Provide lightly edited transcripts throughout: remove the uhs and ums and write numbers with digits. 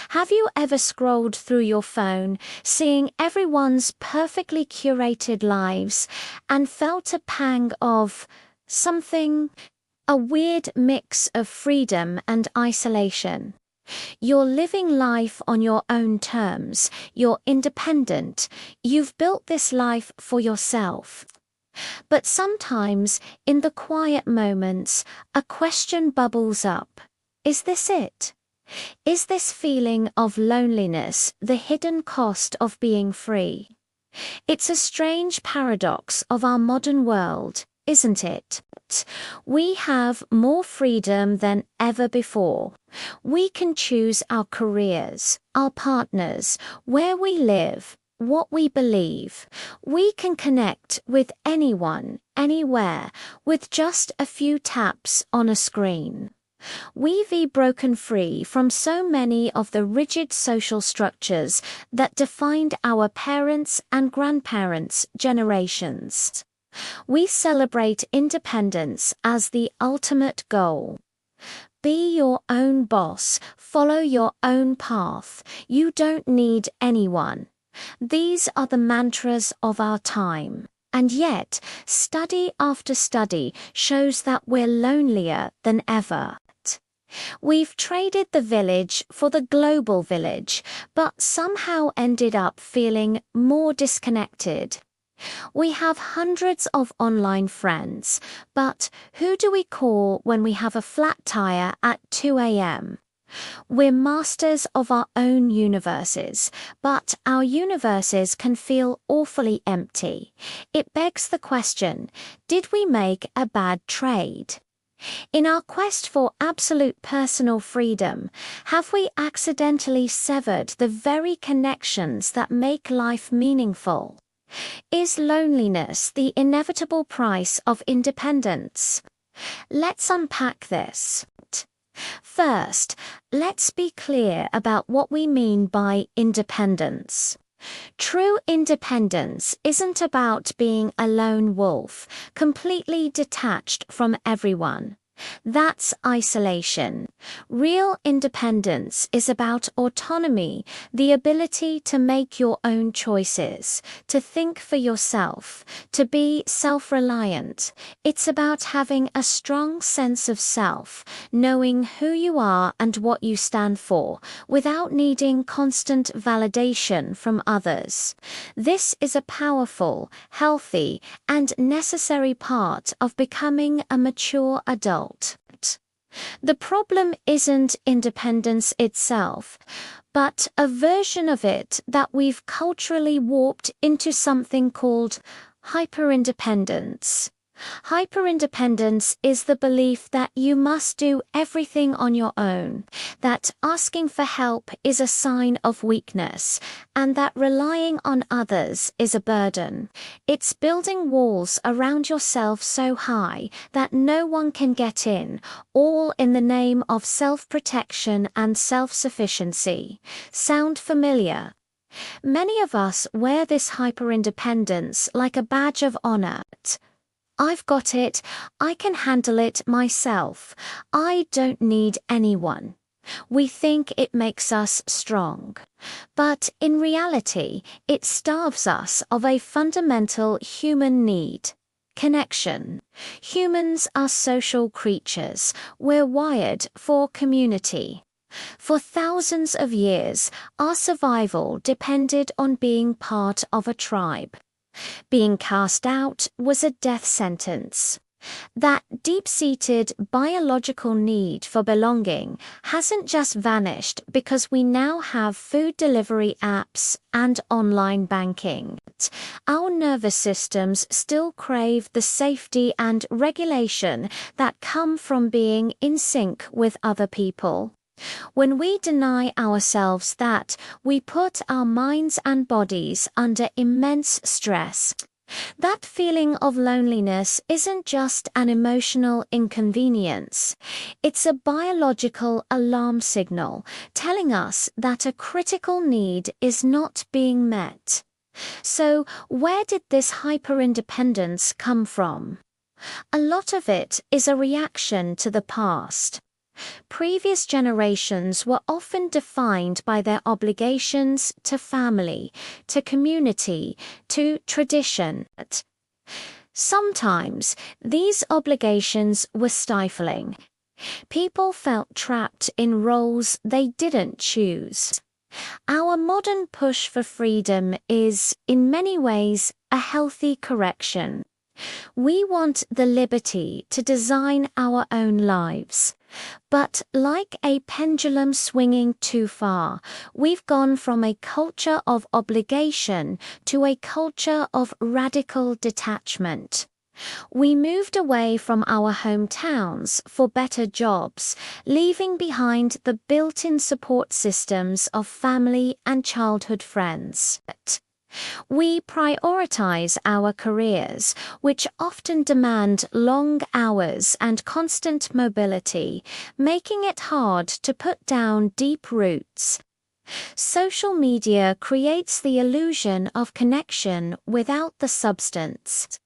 Have you ever scrolled through your phone, seeing everyone's perfectly curated lives, and felt a pang of something, a weird mix of freedom and isolation? You're living life on your own terms, you're independent, you've built this life for yourself. But sometimes, in the quiet moments, a question bubbles up. Is this it? Is this feeling of loneliness the hidden cost of being free? It's a strange paradox of our modern world, isn't it? We have more freedom than ever before. We can choose our careers, our partners, where we live, what we believe. We can connect with anyone, anywhere, with just a few taps on a screen. We've broken free from so many of the rigid social structures that defined our parents' and grandparents' generations. We celebrate independence as the ultimate goal. Be your own boss, follow your own path. You don't need anyone. These are the mantras of our time. And yet, study after study shows that we're lonelier than ever. We've traded the village for the global village, but somehow ended up feeling more disconnected. We have hundreds of online friends, but who do we call when we have a flat tire at 2 a.m.? We're masters of our own universes, but our universes can feel awfully empty. It begs the question, did we make a bad trade? In our quest for absolute personal freedom, have we accidentally severed the very connections that make life meaningful? Is loneliness the inevitable price of independence? Let's unpack this. First, let's be clear about what we mean by independence. True independence isn't about being a lone wolf, completely detached from everyone. That's isolation. Real independence is about autonomy, the ability to make your own choices, to think for yourself, to be self-reliant. It's about having a strong sense of self, knowing who you are and what you stand for, without needing constant validation from others. This is a powerful, healthy, and necessary part of becoming a mature adult. The problem isn't independence itself, but a version of it that we've culturally warped into something called hyperindependence. Hyperindependence is the belief that you must do everything on your own, that asking for help is a sign of weakness, and that relying on others is a burden. It's building walls around yourself so high that no one can get in, all in the name of self-protection and self-sufficiency. Sound familiar? Many of us wear this hyperindependence like a badge of honor. I've got it, I can handle it myself, I don't need anyone. We think it makes us strong. But in reality, it starves us of a fundamental human need: connection. Humans are social creatures. We're wired for community. For thousands of years, our survival depended on being part of a tribe. Being cast out was a death sentence. That deep-seated biological need for belonging hasn't just vanished because we now have food delivery apps and online banking. Our nervous systems still crave the safety and regulation that come from being in sync with other people. When we deny ourselves that, we put our minds and bodies under immense stress. That feeling of loneliness isn't just an emotional inconvenience. It's a biological alarm signal telling us that a critical need is not being met. So, where did this hyperindependence come from? A lot of it is a reaction to the past. Previous generations were often defined by their obligations to family, to community, to tradition. Sometimes these obligations were stifling. People felt trapped in roles they didn't choose. Our modern push for freedom is, in many ways, a healthy correction. We want the liberty to design our own lives. But like a pendulum swinging too far, we've gone from a culture of obligation to a culture of radical detachment. We moved away from our hometowns for better jobs, leaving behind the built-in support systems of family and childhood friends. We prioritize our careers, which often demand long hours and constant mobility, making it hard to put down deep roots. Social media creates the illusion of connection without the substance.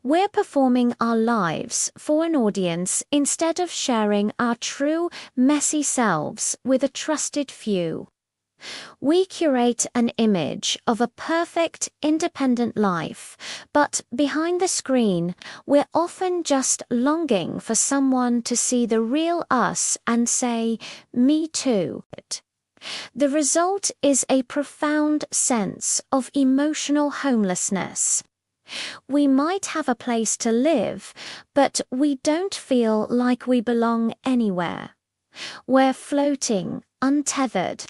We're performing our lives for an audience instead of sharing our true, messy selves with a trusted few. We curate an image of a perfect, independent life, but behind the screen, we're often just longing for someone to see the real us and say, "Me too." The result is a profound sense of emotional homelessness. We might have a place to live, but we don't feel like we belong anywhere. We're floating, untethered.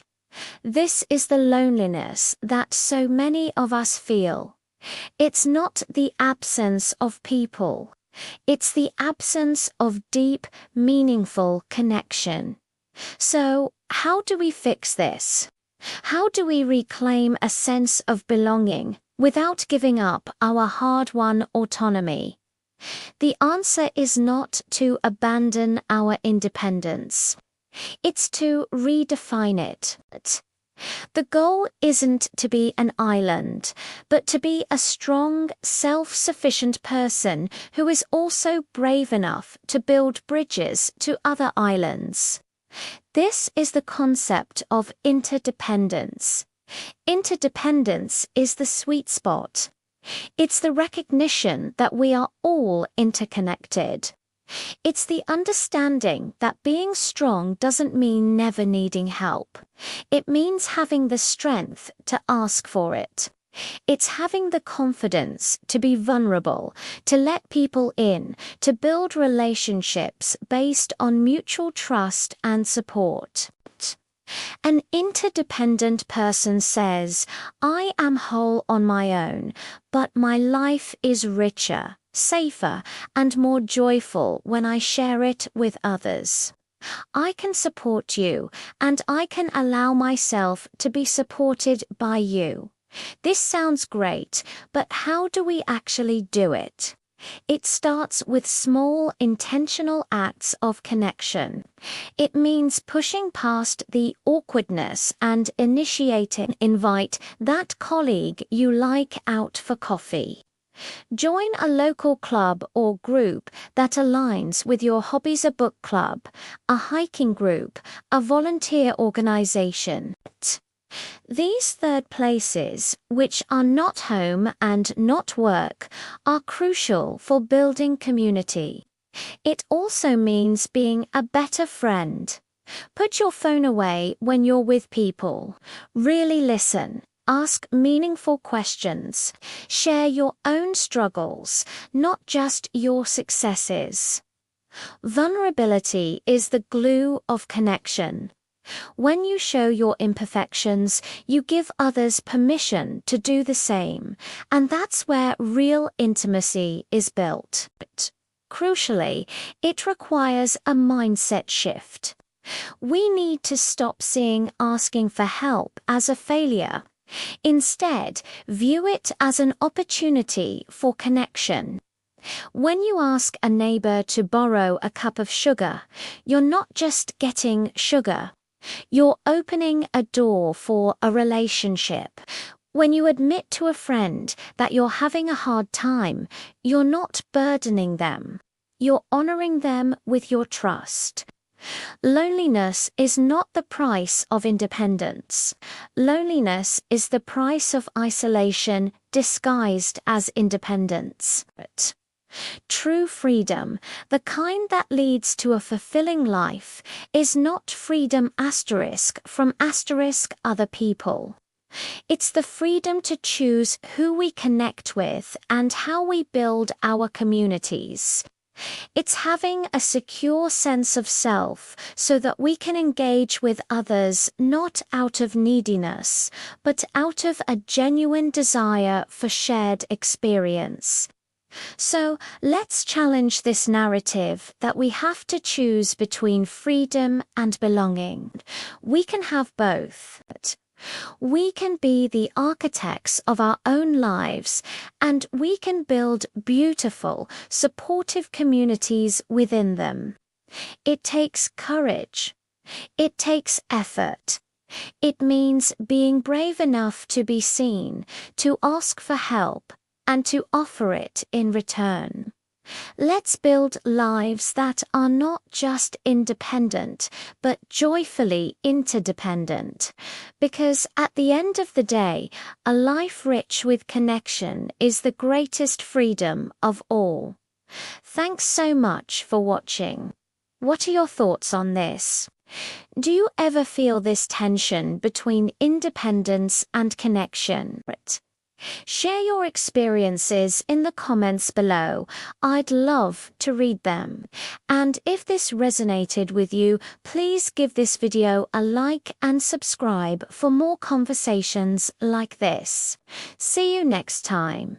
This is the loneliness that so many of us feel. It's not the absence of people. It's the absence of deep, meaningful connection. So, how do we fix this? How do we reclaim a sense of belonging without giving up our hard-won autonomy? The answer is not to abandon our independence. It's to redefine it. The goal isn't to be an island, but to be a strong, self-sufficient person who is also brave enough to build bridges to other islands. This is the concept of interdependence. Interdependence is the sweet spot. It's the recognition that we are all interconnected. It's the understanding that being strong doesn't mean never needing help. It means having the strength to ask for it. It's having the confidence to be vulnerable, to let people in, to build relationships based on mutual trust and support. An interdependent person says, "I am whole on my own, but my life is richer, safer, and more joyful when I share it with others. I can support you, and I can allow myself to be supported by you." This sounds great, but how do we actually do it? It starts with small, intentional acts of connection. It means pushing past the awkwardness and initiating. Invite that colleague you like out for coffee. Join a local club or group that aligns with your hobbies, a book club, a hiking group, a volunteer organization. These third places, which are not home and not work, are crucial for building community. It also means being a better friend. Put your phone away when you're with people. Really listen. Ask meaningful questions. Share your own struggles, not just your successes. Vulnerability is the glue of connection. When you show your imperfections, you give others permission to do the same, and that's where real intimacy is built. Crucially, it requires a mindset shift. We need to stop seeing asking for help as a failure. Instead, view it as an opportunity for connection. When you ask a neighbor to borrow a cup of sugar, you're not just getting sugar. You're opening a door for a relationship. When you admit to a friend that you're having a hard time, you're not burdening them. You're honoring them with your trust. Loneliness is not the price of independence. Loneliness is the price of isolation disguised as independence. True freedom, the kind that leads to a fulfilling life, is not freedom from other people. It's the freedom to choose who we connect with and how we build our communities. It's having a secure sense of self so that we can engage with others not out of neediness, but out of a genuine desire for shared experience. So let's challenge this narrative that we have to choose between freedom and belonging. We can have both. We can be the architects of our own lives, and we can build beautiful, supportive communities within them. It takes courage. It takes effort. It means being brave enough to be seen, to ask for help, and to offer it in return. Let's build lives that are not just independent, but joyfully interdependent. Because at the end of the day, a life rich with connection is the greatest freedom of all. Thanks so much for watching. What are your thoughts on this? Do you ever feel this tension between independence and connection? Share your experiences in the comments below. I'd love to read them. And if this resonated with you, please give this video a like and subscribe for more conversations like this. See you next time.